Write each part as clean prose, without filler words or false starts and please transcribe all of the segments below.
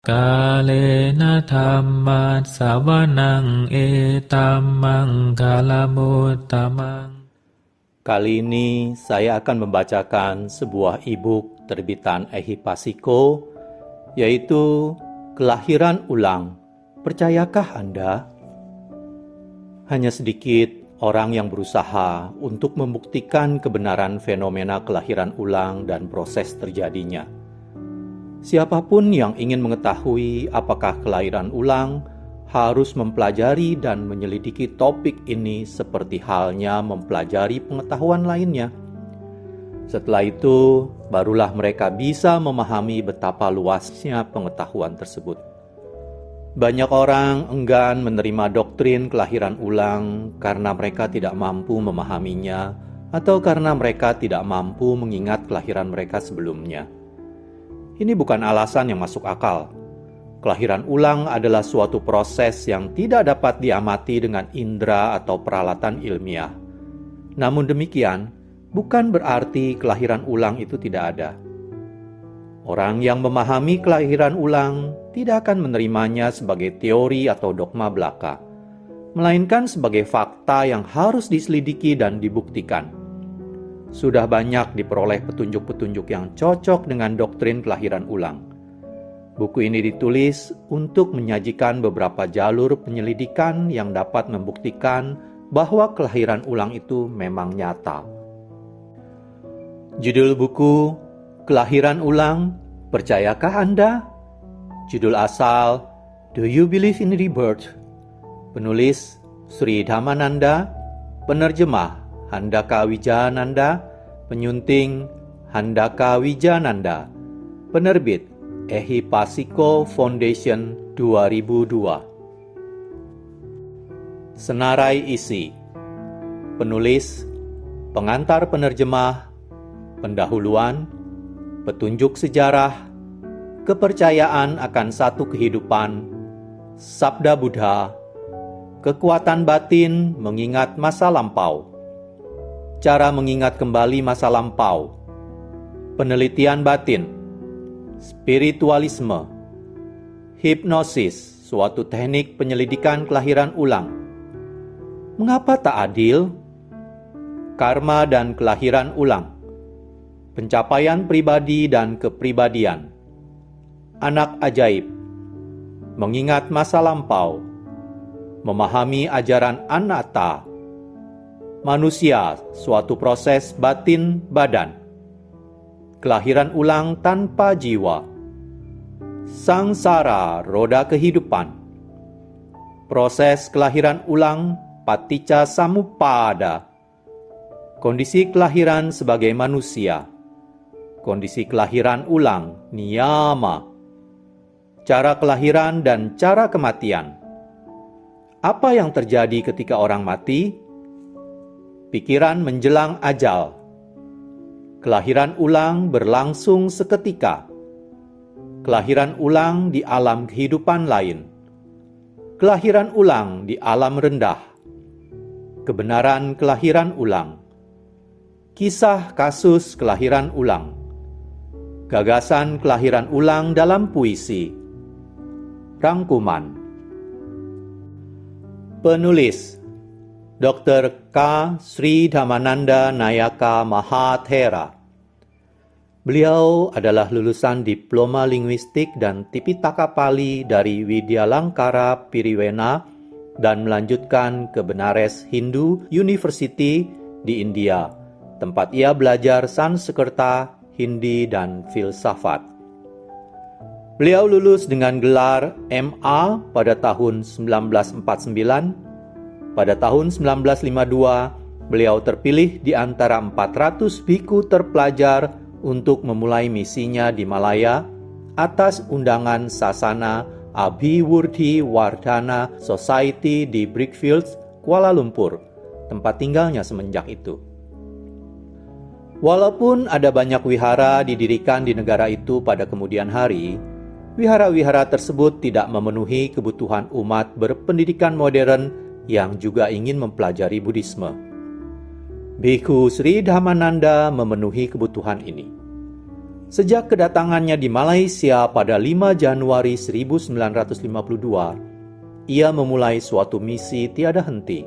Kalena dhammat sawanang etamang kalamuttamang. Kali ini saya akan membacakan sebuah e-book terbitan Ehipassiko, yaitu Kelahiran Ulang. Percayakah Anda? Hanya sedikit orang yang berusaha untuk membuktikan kebenaran fenomena kelahiran ulang dan proses terjadinya. Siapapun yang ingin mengetahui apakah kelahiran ulang harus mempelajari dan menyelidiki topik ini seperti halnya mempelajari pengetahuan lainnya. Setelah itu, barulah mereka bisa memahami betapa luasnya pengetahuan tersebut. Banyak orang enggan menerima doktrin kelahiran ulang karena mereka tidak mampu memahaminya atau karena mereka tidak mampu mengingat kelahiran mereka sebelumnya. Ini bukan alasan yang masuk akal. Kelahiran ulang adalah suatu proses yang tidak dapat diamati dengan indera atau peralatan ilmiah. Namun demikian, bukan berarti kelahiran ulang itu tidak ada. Orang yang memahami kelahiran ulang tidak akan menerimanya sebagai teori atau dogma belaka, melainkan sebagai fakta yang harus diselidiki dan dibuktikan. Sudah banyak diperoleh petunjuk-petunjuk yang cocok dengan doktrin kelahiran ulang. Buku ini ditulis untuk menyajikan beberapa jalur penyelidikan yang dapat membuktikan bahwa kelahiran ulang itu memang nyata. Judul buku, Kelahiran Ulang, Percayakah Anda? Judul asal, Do You Believe in Rebirth? Penulis, Sri Dhammananda. Penerjemah, Handaka Wijananda. Penyunting, Handaka Wijananda. Penerbit, Ehipassiko Foundation 2002. Senarai isi. Penulis, pengantar penerjemah, pendahuluan, petunjuk sejarah, kepercayaan akan satu kehidupan, Sabda Buddha, kekuatan batin mengingat masa lampau, cara mengingat kembali masa lampau, penelitian batin, spiritualisme, hipnosis, suatu teknik penyelidikan kelahiran ulang. Mengapa tak adil? Karma dan kelahiran ulang, pencapaian pribadi dan kepribadian, anak ajaib, mengingat masa lampau, memahami ajaran anatta, manusia, suatu proses batin badan, kelahiran ulang tanpa jiwa, sangsara, roda kehidupan, proses kelahiran ulang, paticca samuppada, kondisi kelahiran sebagai manusia, kondisi kelahiran ulang, niyama, cara kelahiran dan cara kematian. Apa yang terjadi ketika orang mati? Pikiran menjelang ajal. Kelahiran ulang berlangsung seketika. Kelahiran ulang di alam kehidupan lain. Kelahiran ulang di alam rendah. Kebenaran kelahiran ulang. Kisah kasus kelahiran ulang. Gagasan kelahiran ulang dalam puisi. Rangkuman. Penulis Dr. K. Sri Dhammananda Nayaka Mahathera. Beliau adalah lulusan Diploma Linguistik dan Tipitaka Pali dari Widyalangkara Piriwena dan melanjutkan ke Benares Hindu University di India, tempat ia belajar Sanskerta, Hindi, dan filsafat. Beliau lulus dengan gelar MA pada tahun 1949. Pada tahun 1952, beliau terpilih di antara 400 biku terpelajar untuk memulai misinya di Malaya atas undangan Sasana Abhiwurdhi Wardhana Society di Brickfields, Kuala Lumpur, tempat tinggalnya semenjak itu. Walaupun ada banyak wihara didirikan di negara itu pada kemudian hari, wihara-wihara tersebut tidak memenuhi kebutuhan umat berpendidikan modern yang juga ingin mempelajari Buddhisme. Bhikkhu Sri Dhammananda memenuhi kebutuhan ini. Sejak kedatangannya di Malaysia pada 5 Januari 1952, ia memulai suatu misi tiada henti.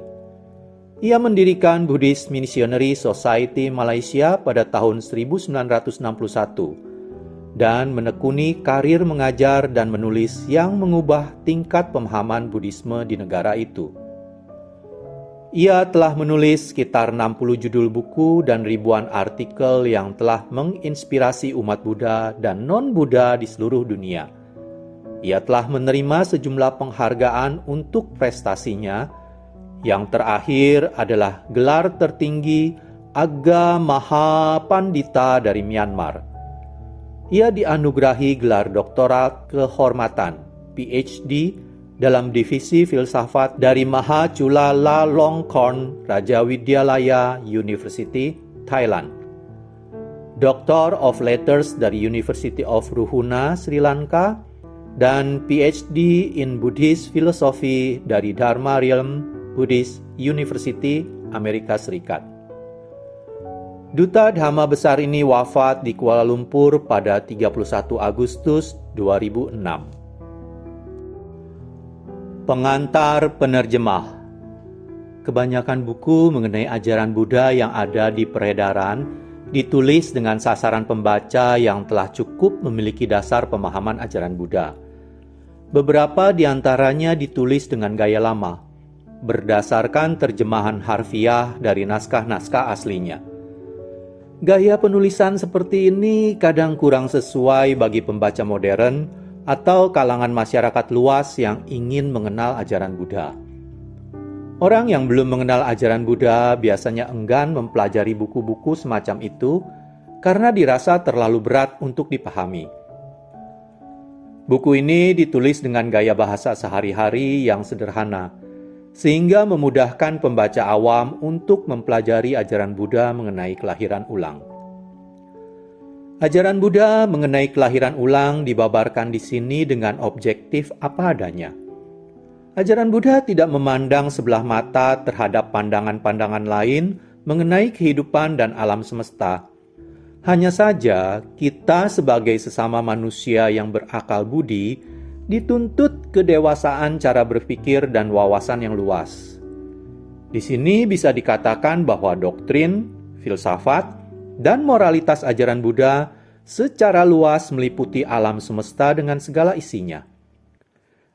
Ia mendirikan Buddhist Missionary Society Malaysia pada tahun 1961 dan menekuni karir mengajar dan menulis yang mengubah tingkat pemahaman Buddhisme di negara itu. Ia telah menulis sekitar 60 judul buku dan ribuan artikel yang telah menginspirasi umat Buddha dan non-Buddha di seluruh dunia. Ia telah menerima sejumlah penghargaan untuk prestasinya. Yang terakhir adalah gelar tertinggi Agga Mahapandita dari Myanmar. Ia dianugerahi gelar doktorat kehormatan PhD dalam divisi filsafat dari Mahachulalongkorn Raja Widyalaya University, Thailand. Doctor of Letters dari University of Ruhuna, Sri Lanka, dan PhD in Buddhist Philosophy dari Dharma Realm Buddhist University, Amerika Serikat. Duta Dhamma besar ini wafat di Kuala Lumpur pada 31 Agustus 2006. Pengantar penerjemah. Kebanyakan buku mengenai ajaran Buddha yang ada di peredaran ditulis dengan sasaran pembaca yang telah cukup memiliki dasar pemahaman ajaran Buddha. Beberapa di antaranya ditulis dengan gaya lama, berdasarkan terjemahan harfiah dari naskah-naskah aslinya. Gaya penulisan seperti ini kadang kurang sesuai bagi pembaca modern atau kalangan masyarakat luas yang ingin mengenal ajaran Buddha. Orang yang belum mengenal ajaran Buddha biasanya enggan mempelajari buku-buku semacam itu karena dirasa terlalu berat untuk dipahami. Buku ini ditulis dengan gaya bahasa sehari-hari yang sederhana, sehingga memudahkan pembaca awam untuk mempelajari ajaran Buddha mengenai kelahiran ulang. Ajaran Buddha mengenai kelahiran ulang dibabarkan di sini dengan objektif apa adanya. Ajaran Buddha tidak memandang sebelah mata terhadap pandangan-pandangan lain mengenai kehidupan dan alam semesta. Hanya saja, kita sebagai sesama manusia yang berakal budi dituntut kedewasaan cara berpikir dan wawasan yang luas. Di sini bisa dikatakan bahwa doktrin, filsafat, dan moralitas ajaran Buddha secara luas meliputi alam semesta dengan segala isinya.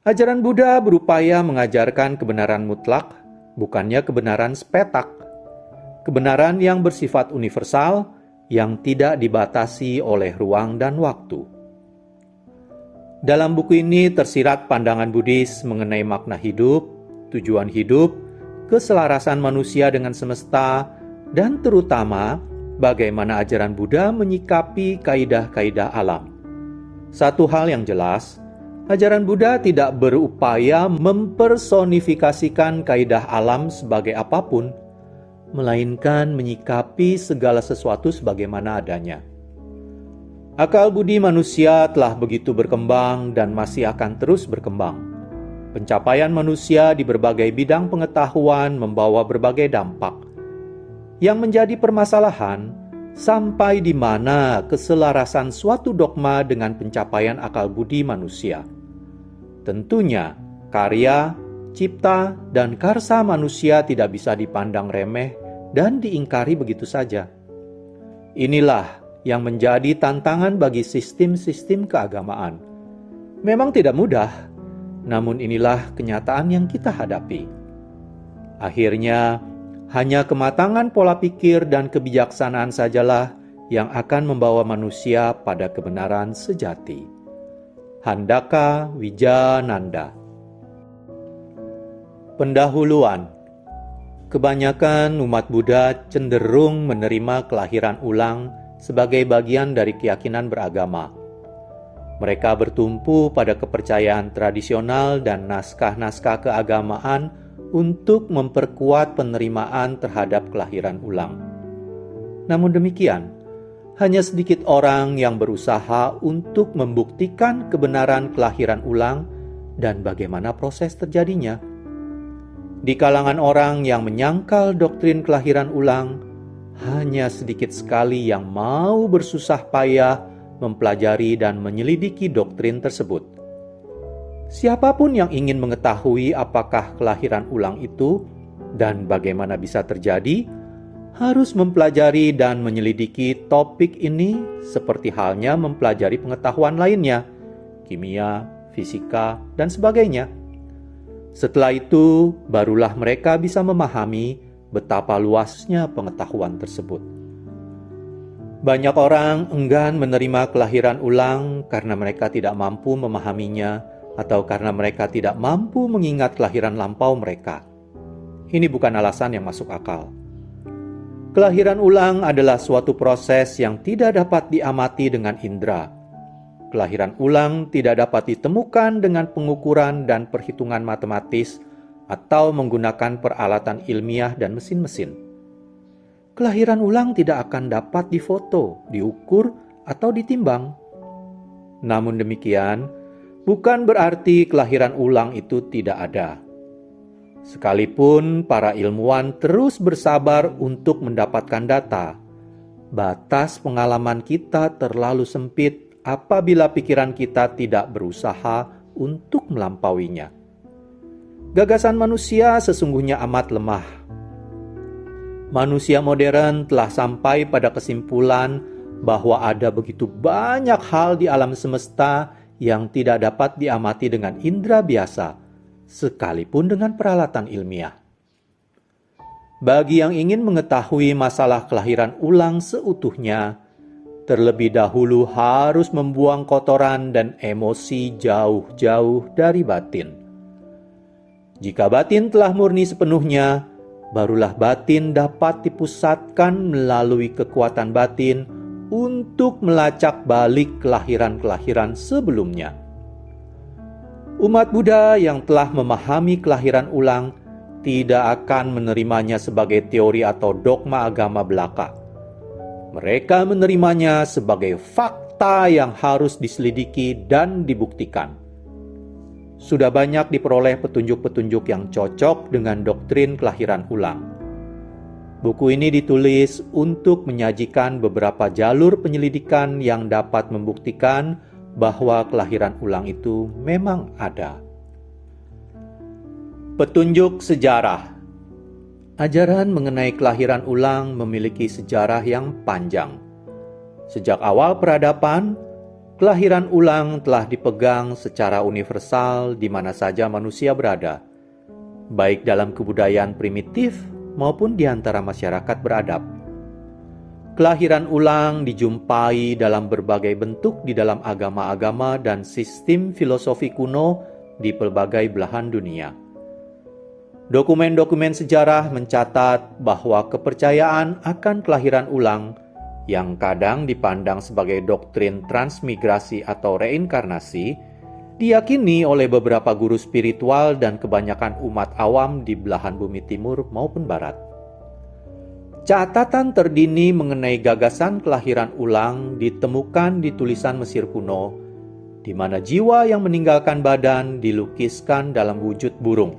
Ajaran Buddha berupaya mengajarkan kebenaran mutlak, bukannya kebenaran sepetak. Kebenaran yang bersifat universal, yang tidak dibatasi oleh ruang dan waktu. Dalam buku ini tersirat pandangan Buddhis mengenai makna hidup, tujuan hidup, keselarasan manusia dengan semesta, dan terutama bagaimana ajaran Buddha menyikapi kaidah-kaidah alam. Satu hal yang jelas, ajaran Buddha tidak berupaya mempersonifikasikan kaidah alam sebagai apapun, melainkan menyikapi segala sesuatu sebagaimana adanya. Akal budi manusia telah begitu berkembang dan masih akan terus berkembang. Pencapaian manusia di berbagai bidang pengetahuan membawa berbagai dampak. Yang menjadi permasalahan, sampai di mana keselarasan suatu dogma dengan pencapaian akal budi manusia. Tentunya, karya, cipta, dan karsa manusia tidak bisa dipandang remeh dan diingkari begitu saja. Inilah yang menjadi tantangan bagi sistem-sistem keagamaan. Memang tidak mudah, namun inilah kenyataan yang kita hadapi. Akhirnya, hanya kematangan pola pikir dan kebijaksanaan sajalah yang akan membawa manusia pada kebenaran sejati. Handaka Wijananda. Pendahuluan. Kebanyakan umat Buddha cenderung menerima kelahiran ulang sebagai bagian dari keyakinan beragama. Mereka bertumpu pada kepercayaan tradisional dan naskah-naskah keagamaan untuk memperkuat penerimaan terhadap kelahiran ulang. Namun demikian, hanya sedikit orang yang berusaha untuk membuktikan kebenaran kelahiran ulang dan bagaimana proses terjadinya. Di kalangan orang yang menyangkal doktrin kelahiran ulang, hanya sedikit sekali yang mau bersusah payah mempelajari dan menyelidiki doktrin tersebut. Siapapun yang ingin mengetahui apakah kelahiran ulang itu dan bagaimana bisa terjadi, harus mempelajari dan menyelidiki topik ini seperti halnya mempelajari pengetahuan lainnya, kimia, fisika, dan sebagainya. Setelah itu, barulah mereka bisa memahami betapa luasnya pengetahuan tersebut. Banyak orang enggan menerima kelahiran ulang karena mereka tidak mampu memahaminya atau karena mereka tidak mampu mengingat kelahiran lampau mereka. Ini bukan alasan yang masuk akal. Kelahiran ulang adalah suatu proses yang tidak dapat diamati dengan indera. Kelahiran ulang tidak dapat ditemukan dengan pengukuran dan perhitungan matematis atau menggunakan peralatan ilmiah dan mesin-mesin. Kelahiran ulang tidak akan dapat difoto, diukur, atau ditimbang. Namun demikian, bukan berarti kelahiran ulang itu tidak ada. Sekalipun para ilmuwan terus bersabar untuk mendapatkan data, batas pengalaman kita terlalu sempit apabila pikiran kita tidak berusaha untuk melampauinya. Gagasan manusia sesungguhnya amat lemah. Manusia modern telah sampai pada kesimpulan bahwa ada begitu banyak hal di alam semesta yang tidak dapat diamati dengan indera biasa, sekalipun dengan peralatan ilmiah. Bagi yang ingin mengetahui masalah kelahiran ulang seutuhnya, terlebih dahulu harus membuang kotoran dan emosi jauh-jauh dari batin. Jika batin telah murni sepenuhnya, barulah batin dapat dipusatkan melalui kekuatan batin untuk melacak balik kelahiran-kelahiran sebelumnya. Umat Buddha yang telah memahami kelahiran ulang tidak akan menerimanya sebagai teori atau dogma agama belaka. Mereka menerimanya sebagai fakta yang harus diselidiki dan dibuktikan. Sudah banyak diperoleh petunjuk-petunjuk yang cocok dengan doktrin kelahiran ulang. Buku ini ditulis untuk menyajikan beberapa jalur penyelidikan yang dapat membuktikan bahwa kelahiran ulang itu memang ada. Petunjuk sejarah. Ajaran mengenai kelahiran ulang memiliki sejarah yang panjang. Sejak awal peradaban, kelahiran ulang telah dipegang secara universal di mana saja manusia berada, baik dalam kebudayaan primitif maupun di antara masyarakat beradab. Kelahiran ulang dijumpai dalam berbagai bentuk di dalam agama-agama dan sistem filosofi kuno di pelbagai belahan dunia. Dokumen-dokumen sejarah mencatat bahwa kepercayaan akan kelahiran ulang yang kadang dipandang sebagai doktrin transmigrasi atau reinkarnasi, diyakini oleh beberapa guru spiritual dan kebanyakan umat awam di belahan bumi timur maupun barat. Catatan terdini mengenai gagasan kelahiran ulang ditemukan di tulisan Mesir kuno, di mana jiwa yang meninggalkan badan dilukiskan dalam wujud burung.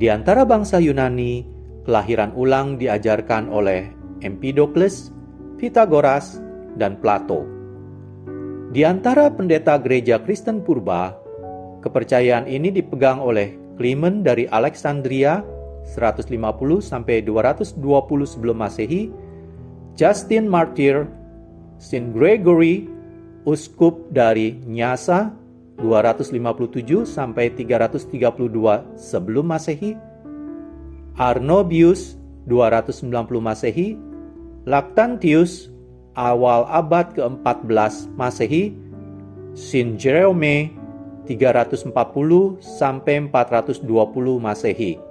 Di antara bangsa Yunani, kelahiran ulang diajarkan oleh Empedocles, Pythagoras, dan Plato. Di antara pendeta gereja Kristen purba, kepercayaan ini dipegang oleh Clement dari Alexandria 150-220 sebelum Masehi, Justin Martyr, Saint Gregory, uskup dari Nyasa 257-332 sebelum Masehi, Arnobius 290 Masehi, Lactantius awal abad ke-14 Masehi, Saint Jerome 340-420 Masehi.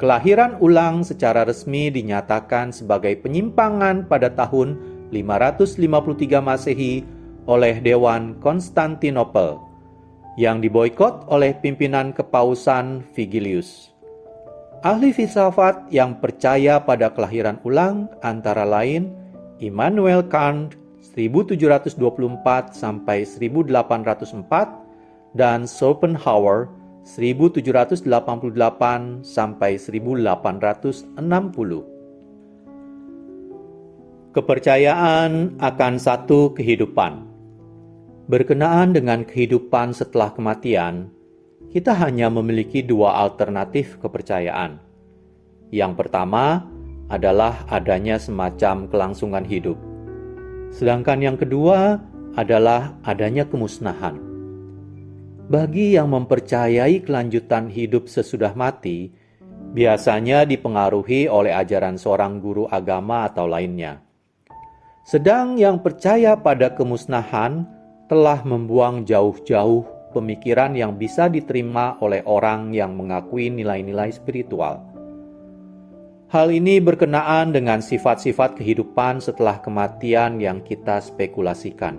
Kelahiran ulang secara resmi dinyatakan sebagai penyimpangan pada tahun 553 Masehi oleh Dewan Konstantinopel yang diboikot oleh pimpinan kepausan Vigilius. Ahli filsafat yang percaya pada kelahiran ulang antara lain Immanuel Kant 1724 sampai 1804 dan Schopenhauer 1788 sampai 1860. Kepercayaan akan satu kehidupan. Berkenaan dengan kehidupan setelah kematian, kita hanya memiliki dua alternatif kepercayaan. Yang pertama adalah adanya semacam kelangsungan hidup. Sedangkan yang kedua adalah adanya kemusnahan. Bagi yang mempercayai kelanjutan hidup sesudah mati, biasanya dipengaruhi oleh ajaran seorang guru agama atau lainnya. Sedang yang percaya pada kemusnahan telah membuang jauh-jauh pemikiran yang bisa diterima oleh orang yang mengakui nilai-nilai spiritual. Hal ini berkenaan dengan sifat-sifat kehidupan setelah kematian yang kita spekulasikan.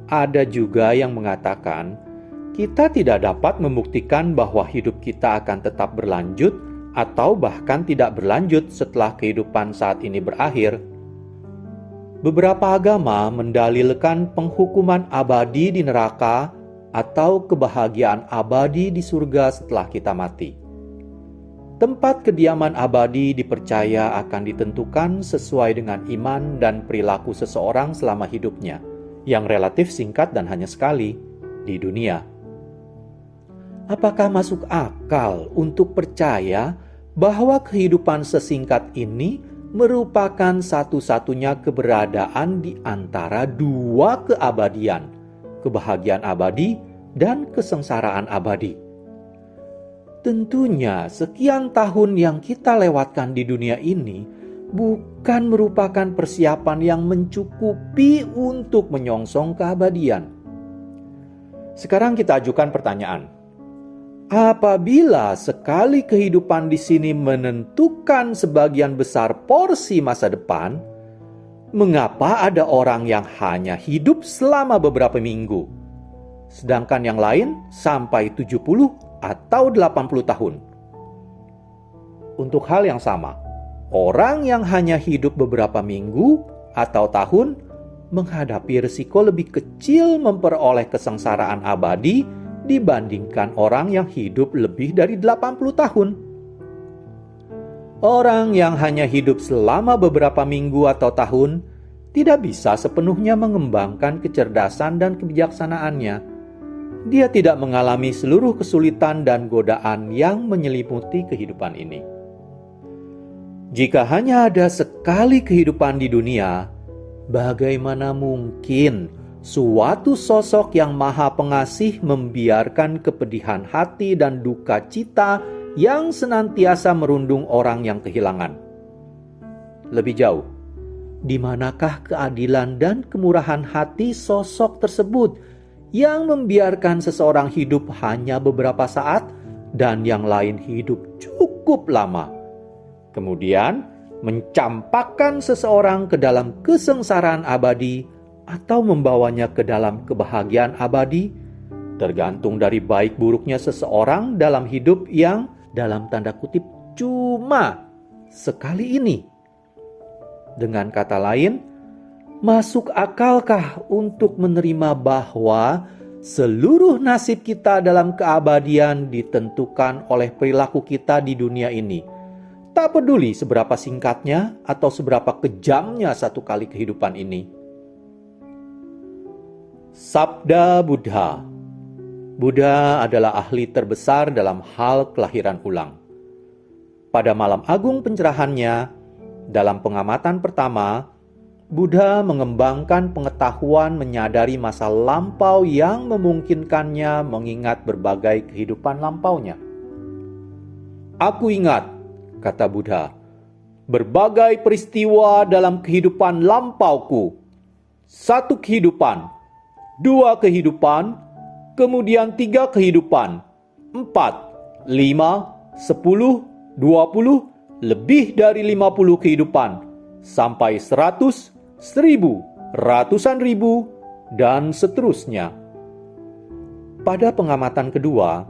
Ada juga yang mengatakan, kita tidak dapat membuktikan bahwa hidup kita akan tetap berlanjut atau bahkan tidak berlanjut setelah kehidupan saat ini berakhir. Beberapa agama mendalilkan penghukuman abadi di neraka atau kebahagiaan abadi di surga setelah kita mati. Tempat kediaman abadi dipercaya akan ditentukan sesuai dengan iman dan perilaku seseorang selama hidupnya, yang relatif singkat dan hanya sekali di dunia. Apakah masuk akal untuk percaya bahwa kehidupan sesingkat ini merupakan satu-satunya keberadaan di antara dua keabadian, kebahagiaan abadi dan kesengsaraan abadi? Tentunya sekian tahun yang kita lewatkan di dunia ini bukan merupakan persiapan yang mencukupi untuk menyongsong keabadian. Sekarang kita ajukan pertanyaan. Apabila sekali kehidupan di sini menentukan sebagian besar porsi masa depan, mengapa ada orang yang hanya hidup selama beberapa minggu, sedangkan yang lain sampai 70 atau 80 tahun? Untuk hal yang sama, orang yang hanya hidup beberapa minggu atau tahun menghadapi risiko lebih kecil memperoleh kesengsaraan abadi dibandingkan orang yang hidup lebih dari 80 tahun. Orang yang hanya hidup selama beberapa minggu atau tahun tidak bisa sepenuhnya mengembangkan kecerdasan dan kebijaksanaannya. Dia tidak mengalami seluruh kesulitan dan godaan yang menyelimuti kehidupan ini. Jika hanya ada sekali kehidupan di dunia, bagaimana mungkin suatu sosok yang maha pengasih membiarkan kepedihan hati dan duka cita yang senantiasa merundung orang yang kehilangan? Lebih jauh, di manakah keadilan dan kemurahan hati sosok tersebut yang membiarkan seseorang hidup hanya beberapa saat dan yang lain hidup cukup lama, kemudian mencampakkan seseorang ke dalam kesengsaraan abadi atau membawanya ke dalam kebahagiaan abadi, tergantung dari baik buruknya seseorang dalam hidup yang dalam tanda kutip cuma sekali ini? Dengan kata lain, masuk akalkah untuk menerima bahwa seluruh nasib kita dalam keabadian ditentukan oleh perilaku kita di dunia ini? Tak peduli seberapa singkatnya atau seberapa kejamnya satu kali kehidupan ini. Sabda Buddha. Buddha adalah ahli terbesar dalam hal kelahiran ulang. Pada malam agung pencerahannya, dalam pengamatan pertama, Buddha mengembangkan pengetahuan menyadari masa lampau yang memungkinkannya mengingat berbagai kehidupan lampaunya. Aku ingat, kata Buddha, berbagai peristiwa dalam kehidupan lampauku. Satu kehidupan, dua kehidupan, kemudian tiga kehidupan, 4, 5, 10, 20, lebih dari 50 kehidupan, sampai 100, 1000, ratusan ribu, dan seterusnya. Pada pengamatan kedua,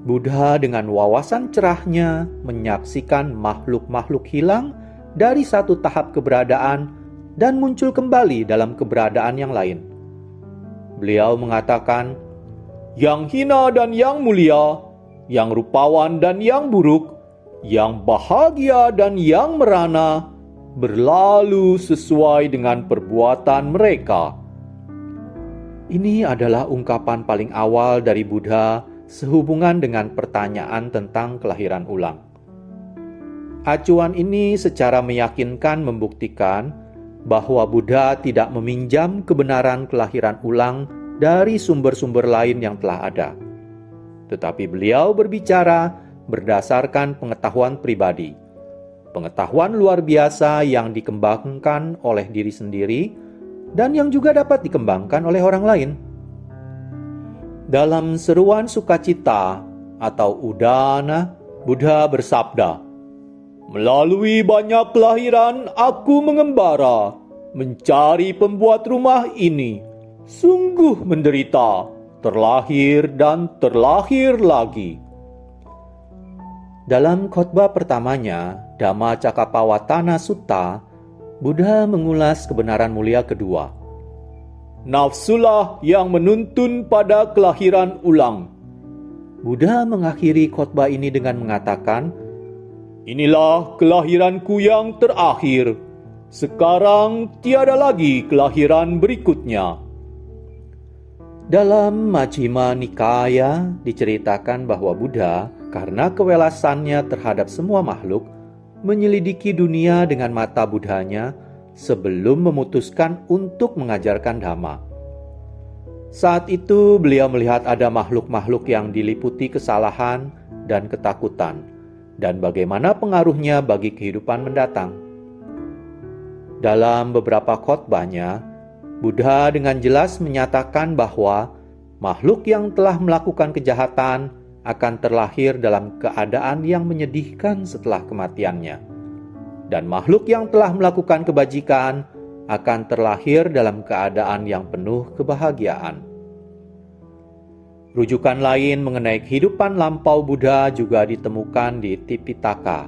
Buddha dengan wawasan cerahnya menyaksikan makhluk-makhluk hilang dari satu tahap keberadaan dan muncul kembali dalam keberadaan yang lain. Beliau mengatakan, yang hina dan yang mulia, yang rupawan dan yang buruk, yang bahagia dan yang merana, berlalu sesuai dengan perbuatan mereka. Ini adalah ungkapan paling awal dari Buddha sehubungan dengan pertanyaan tentang kelahiran ulang. Acuan ini secara meyakinkan membuktikan bahwa Buddha tidak meminjam kebenaran kelahiran ulang dari sumber-sumber lain yang telah ada. Tetapi beliau berbicara berdasarkan pengetahuan pribadi, pengetahuan luar biasa yang dikembangkan oleh diri sendiri dan yang juga dapat dikembangkan oleh orang lain. Dalam seruan sukacita atau udana, Buddha bersabda, "Melalui banyak kelahiran aku mengembara, mencari pembuat rumah ini. Sungguh menderita, terlahir dan terlahir lagi." Dalam khotbah pertamanya, Dhammacakkappavattana Sutta, Buddha mengulas kebenaran mulia kedua. Nafsulah yang menuntun pada kelahiran ulang. Buddha mengakhiri khotbah ini dengan mengatakan, "Inilah kelahiranku yang terakhir. Sekarang tiada lagi kelahiran berikutnya." Dalam Majjhima Nikaya diceritakan bahwa Buddha, karena kewelasannya terhadap semua makhluk, menyelidiki dunia dengan mata Buddhanya sebelum memutuskan untuk mengajarkan Dhamma. Saat itu beliau melihat ada makhluk-makhluk yang diliputi kesalahan dan ketakutan, dan bagaimana pengaruhnya bagi kehidupan mendatang. Dalam beberapa khotbahnya, Buddha dengan jelas menyatakan bahwa makhluk yang telah melakukan kejahatan akan terlahir dalam keadaan yang menyedihkan setelah kematiannya, dan makhluk yang telah melakukan kebajikan akan terlahir dalam keadaan yang penuh kebahagiaan. Rujukan lain mengenai kehidupan lampau Buddha juga ditemukan di Tipitaka,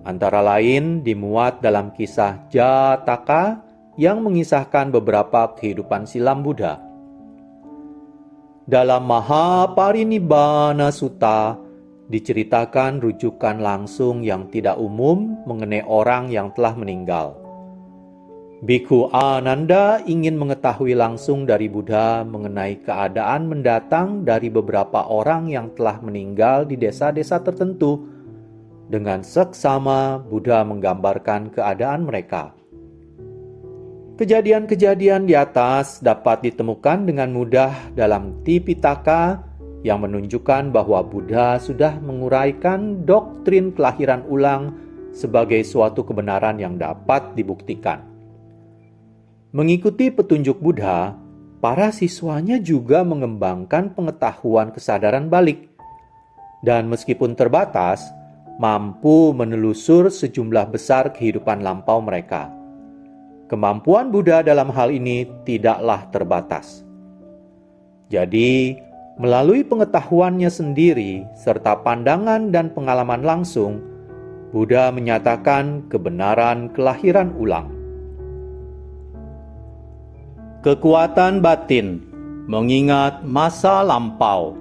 antara lain dimuat dalam kisah Jataka yang mengisahkan beberapa kehidupan silam Buddha. Dalam Mahaparinibbana Sutta diceritakan rujukan langsung yang tidak umum mengenai orang yang telah meninggal. Bhikkhu Ananda ingin mengetahui langsung dari Buddha mengenai keadaan mendatang dari beberapa orang yang telah meninggal di desa-desa tertentu. Dengan seksama Buddha menggambarkan keadaan mereka. Kejadian-kejadian di atas dapat ditemukan dengan mudah dalam Tipitaka yang menunjukkan bahwa Buddha sudah menguraikan doktrin kelahiran ulang sebagai suatu kebenaran yang dapat dibuktikan. Mengikuti petunjuk Buddha, para siswanya juga mengembangkan pengetahuan kesadaran balik, dan meskipun terbatas, mampu menelusur sejumlah besar kehidupan lampau mereka. Kemampuan Buddha dalam hal ini tidaklah terbatas. Jadi, melalui pengetahuannya sendiri serta pandangan dan pengalaman langsung, Buddha menyatakan kebenaran kelahiran ulang. Kekuatan batin mengingat masa lampau.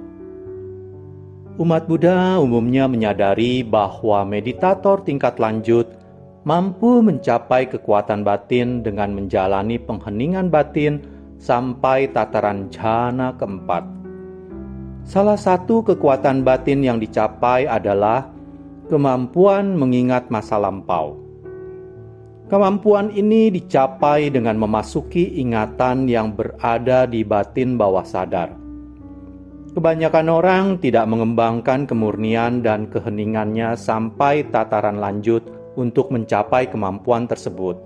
Umat Buddha umumnya menyadari bahwa meditator tingkat lanjut mampu mencapai kekuatan batin dengan menjalani pengheningan batin sampai tataran jhana keempat. Salah satu kekuatan batin yang dicapai adalah kemampuan mengingat masa lampau. Kemampuan ini dicapai dengan memasuki ingatan yang berada di batin bawah sadar. Kebanyakan orang tidak mengembangkan kemurnian dan keheningannya sampai tataran lanjut untuk mencapai kemampuan tersebut.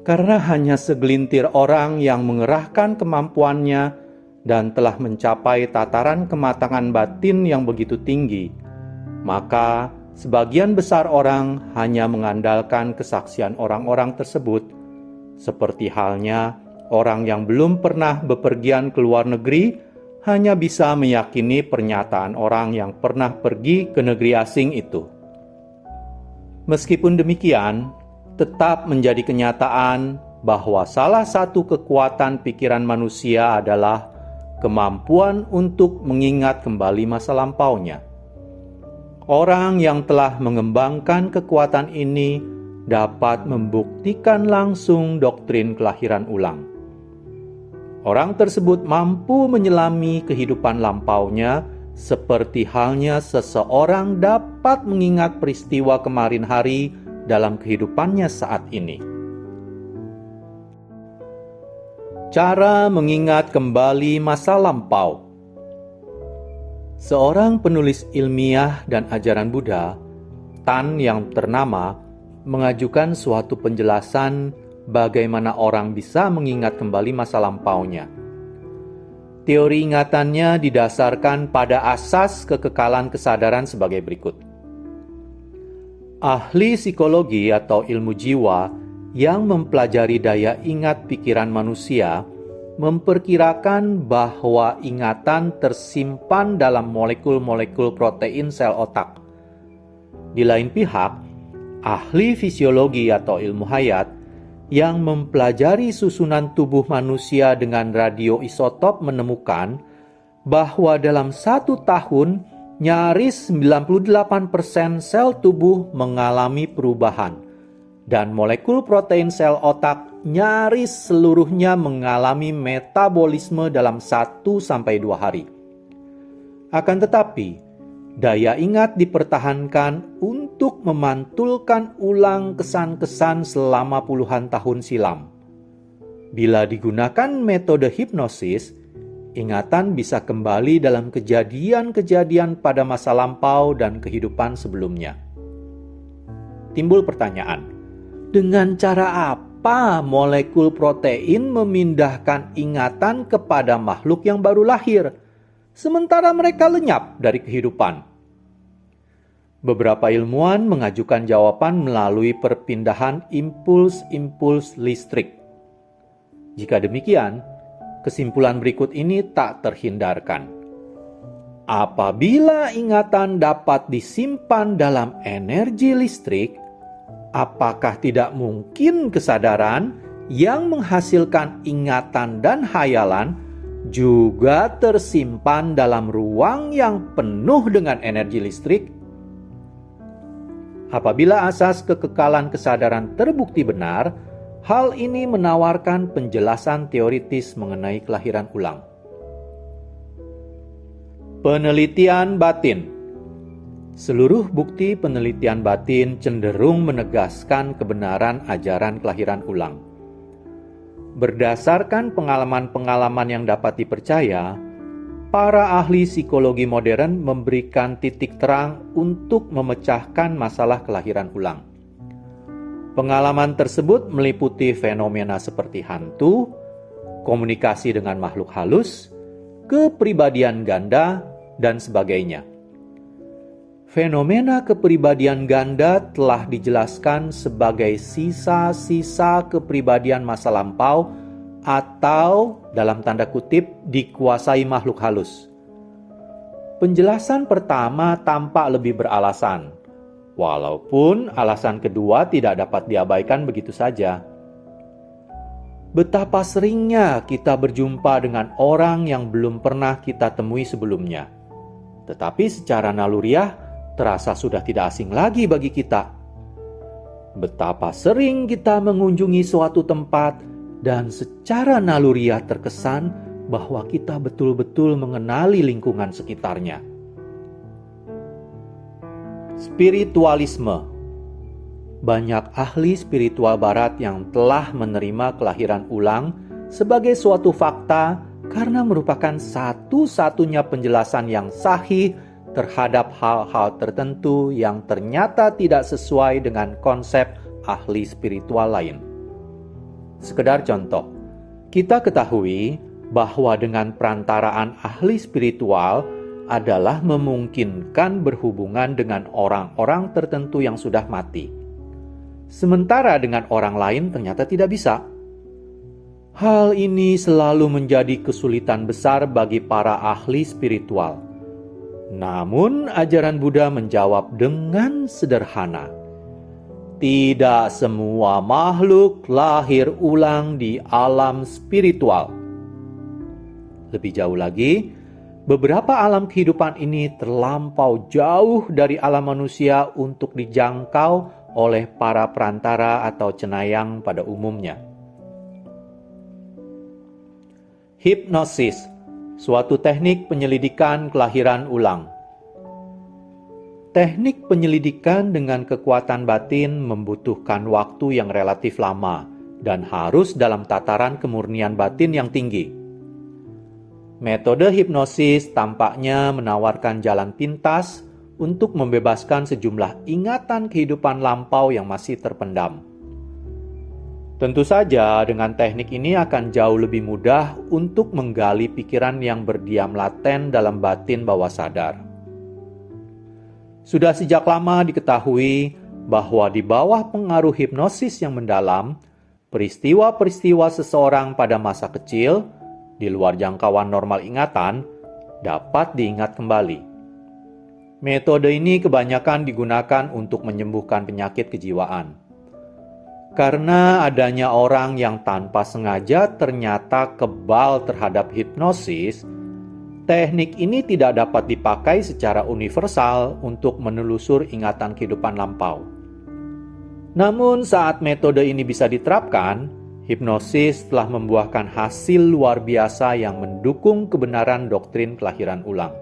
Karena hanya segelintir orang yang mengerahkan kemampuannya dan telah mencapai tataran kematangan batin yang begitu tinggi, maka sebagian besar orang hanya mengandalkan kesaksian orang-orang tersebut, seperti halnya orang yang belum pernah bepergian ke luar negeri hanya bisa meyakini pernyataan orang yang pernah pergi ke negeri asing itu. Meskipun demikian, tetap menjadi kenyataan bahwa salah satu kekuatan pikiran manusia adalah kemampuan untuk mengingat kembali masa lampaunya. Orang yang telah mengembangkan kekuatan ini dapat membuktikan langsung doktrin kelahiran ulang. Orang tersebut mampu menyelami kehidupan lampaunya, seperti halnya seseorang dapat mengingat peristiwa kemarin hari dalam kehidupannya saat ini. Cara mengingat kembali masa lampau. Seorang penulis ilmiah dan ajaran Buddha, Tan yang ternama, mengajukan suatu penjelasan bagaimana orang bisa mengingat kembali masa lampaunya. Teori ingatannya didasarkan pada asas kekekalan kesadaran sebagai berikut. Ahli psikologi atau ilmu jiwa yang mempelajari daya ingat pikiran manusia memperkirakan bahwa ingatan tersimpan dalam molekul-molekul protein sel otak. Di lain pihak, ahli fisiologi atau ilmu hayat yang mempelajari susunan tubuh manusia dengan radioisotop menemukan bahwa dalam 1 tahun nyaris 98% sel tubuh mengalami perubahan dan molekul protein sel otak nyaris seluruhnya mengalami metabolisme dalam 1-2 hari. Akan tetapi, daya ingat dipertahankan untuk memantulkan ulang kesan-kesan selama puluhan tahun silam. Bila digunakan metode hipnosis, ingatan bisa kembali dalam kejadian-kejadian pada masa lampau dan kehidupan sebelumnya. Timbul pertanyaan, dengan cara apa molekul protein memindahkan ingatan kepada makhluk yang baru lahir, sementara mereka lenyap dari kehidupan? Beberapa ilmuwan mengajukan jawaban melalui perpindahan impuls-impuls listrik. Jika demikian, kesimpulan berikut ini tak terhindarkan. Apabila ingatan dapat disimpan dalam energi listrik, apakah tidak mungkin kesadaran yang menghasilkan ingatan dan hayalan juga tersimpan dalam ruang yang penuh dengan energi listrik? Apabila asas kekekalan kesadaran terbukti benar, hal ini menawarkan penjelasan teoritis mengenai kelahiran ulang. Penelitian batin. Seluruh bukti penelitian batin cenderung menegaskan kebenaran ajaran kelahiran ulang. Berdasarkan pengalaman-pengalaman yang dapat dipercaya, para ahli psikologi modern memberikan titik terang untuk memecahkan masalah kelahiran ulang. Pengalaman tersebut meliputi fenomena seperti hantu, komunikasi dengan makhluk halus, kepribadian ganda, dan sebagainya. Fenomena kepribadian ganda telah dijelaskan sebagai sisa-sisa kepribadian masa lampau atau dalam tanda kutip dikuasai makhluk halus. Penjelasan pertama tampak lebih beralasan, walaupun alasan kedua tidak dapat diabaikan begitu saja. Betapa seringnya kita berjumpa dengan orang yang belum pernah kita temui sebelumnya, tetapi secara naluriah terasa sudah tidak asing lagi bagi kita. Betapa sering kita mengunjungi suatu tempat dan secara naluriah terkesan bahwa kita betul-betul mengenali lingkungan sekitarnya. Spiritualisme. Banyak ahli spiritual barat yang telah menerima kelahiran ulang sebagai suatu fakta karena merupakan satu-satunya penjelasan yang sahih terhadap hal-hal tertentu yang ternyata tidak sesuai dengan konsep ahli spiritual lain. Sekedar contoh, kita ketahui bahwa dengan perantaraan ahli spiritual adalah memungkinkan berhubungan dengan orang-orang tertentu yang sudah mati. Sementara dengan orang lain ternyata tidak bisa. Hal ini selalu menjadi kesulitan besar bagi para ahli spiritual. Namun ajaran Buddha menjawab dengan sederhana. Tidak semua makhluk lahir ulang di alam spiritual. Lebih jauh lagi, beberapa alam kehidupan ini terlampau jauh dari alam manusia untuk dijangkau oleh para perantara atau cenayang pada umumnya. Hipnosis, suatu teknik penyelidikan kelahiran ulang. Teknik penyelidikan dengan kekuatan batin membutuhkan waktu yang relatif lama dan harus dalam tataran kemurnian batin yang tinggi. Metode hipnosis tampaknya menawarkan jalan pintas untuk membebaskan sejumlah ingatan kehidupan lampau yang masih terpendam. Tentu saja dengan teknik ini akan jauh lebih mudah untuk menggali pikiran yang berdiam laten dalam batin bawah sadar. Sudah sejak lama diketahui bahwa di bawah pengaruh hipnosis yang mendalam, peristiwa-peristiwa seseorang pada masa kecil, di luar jangkauan normal ingatan, dapat diingat kembali. Metode ini kebanyakan digunakan untuk menyembuhkan penyakit kejiwaan. Karena adanya orang yang tanpa sengaja ternyata kebal terhadap hipnosis, teknik ini tidak dapat dipakai secara universal untuk menelusur ingatan kehidupan lampau. Namun saat metode ini bisa diterapkan, hipnosis telah membuahkan hasil luar biasa yang mendukung kebenaran doktrin kelahiran ulang.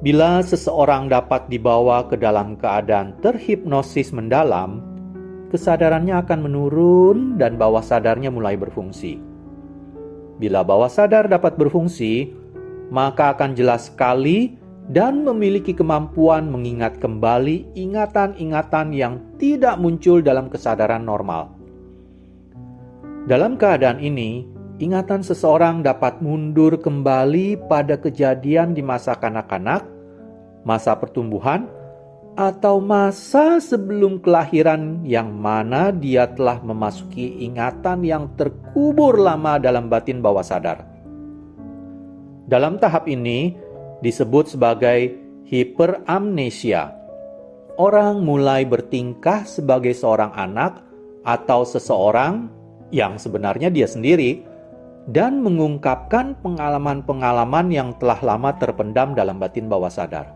Bila seseorang dapat dibawa ke dalam keadaan terhipnosis mendalam, kesadarannya akan menurun dan bawah sadarnya mulai berfungsi. Bila bawah sadar dapat berfungsi, maka akan jelas sekali dan memiliki kemampuan mengingat kembali ingatan-ingatan yang tidak muncul dalam kesadaran normal. Dalam keadaan ini, ingatan seseorang dapat mundur kembali pada kejadian di masa kanak-kanak, masa pertumbuhan, atau masa sebelum kelahiran yang mana dia telah memasuki ingatan yang terkubur lama dalam batin bawah sadar. Dalam tahap ini disebut sebagai hiperamnesia. Orang mulai bertingkah sebagai seorang anak atau seseorang yang sebenarnya dia sendiri dan mengungkapkan pengalaman-pengalaman yang telah lama terpendam dalam batin bawah sadar.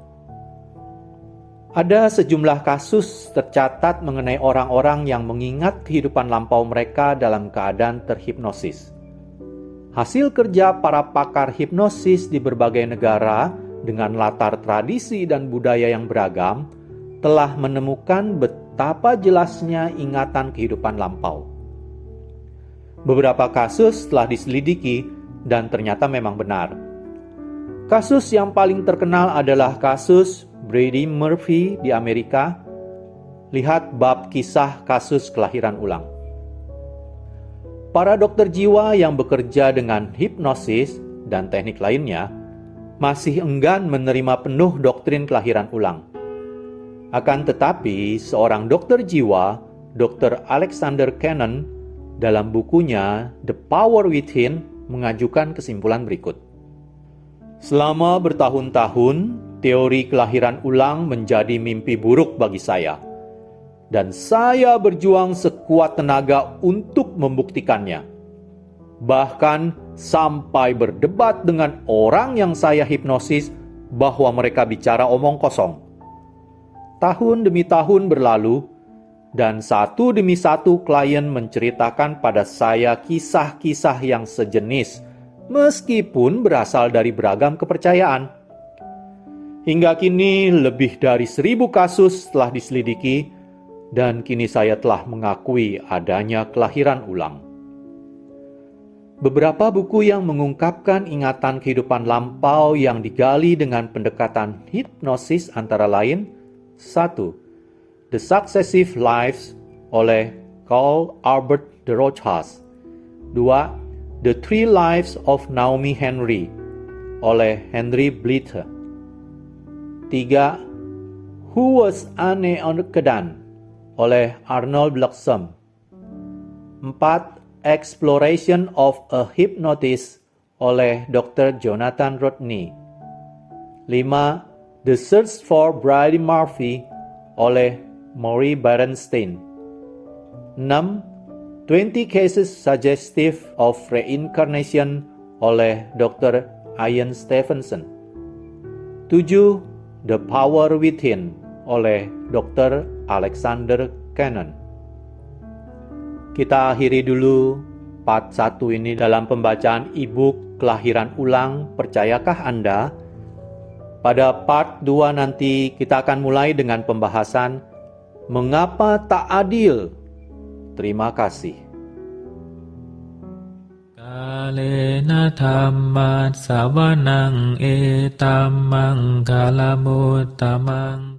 Ada sejumlah kasus tercatat mengenai orang-orang yang mengingat kehidupan lampau mereka dalam keadaan terhipnosis. Hasil kerja para pakar hipnosis di berbagai negara dengan latar tradisi dan budaya yang beragam telah menemukan betapa jelasnya ingatan kehidupan lampau. Beberapa kasus telah diselidiki dan ternyata memang benar. Kasus yang paling terkenal adalah kasus Brady Murphy di Amerika. Lihat bab kisah kasus kelahiran ulang. Para dokter jiwa yang bekerja dengan hipnosis dan teknik lainnya masih enggan menerima penuh doktrin kelahiran ulang. Akan tetapi, seorang dokter jiwa, Dr. Alexander Cannon, dalam bukunya The Power Within mengajukan kesimpulan berikut. Selama bertahun-tahun, teori kelahiran ulang menjadi mimpi buruk bagi saya. Dan saya berjuang sekuat tenaga untuk membuktikannya. Bahkan sampai berdebat dengan orang yang saya hipnosis bahwa mereka bicara omong kosong. Tahun demi tahun berlalu, dan satu demi satu klien menceritakan pada saya kisah-kisah yang sejenis, meskipun berasal dari beragam kepercayaan. Hingga kini lebih dari 1000 kasus telah diselidiki, dan kini saya telah mengakui adanya kelahiran ulang. Beberapa buku yang mengungkapkan ingatan kehidupan lampau yang digali dengan pendekatan hipnosis antara lain: 1. The Successive Lives oleh Carl Albert de Rochas. 2. The Three Lives of Naomi Henry oleh Henry Blitter. 3. Who Was Anne Orkedan oleh Arnold Bloxham. 4. Exploration of a Hypnotist oleh Dr. Jonathan Rodney. 5. The Search for Brady Murphy oleh Maury Berenstein. 6. 20 Cases Suggestive of Reincarnation oleh Dr. Ian Stevenson. 7. The Power Within oleh Dr. Alexander Cannon. Kita akhiri dulu part 1 ini dalam pembacaan e-book Kelahiran Ulang, Percayakah Anda? Pada part 2 nanti kita akan mulai dengan pembahasan Mengapa Tak Adil? Terima kasih. Kalena dhammat savanang etammang kalamuttamang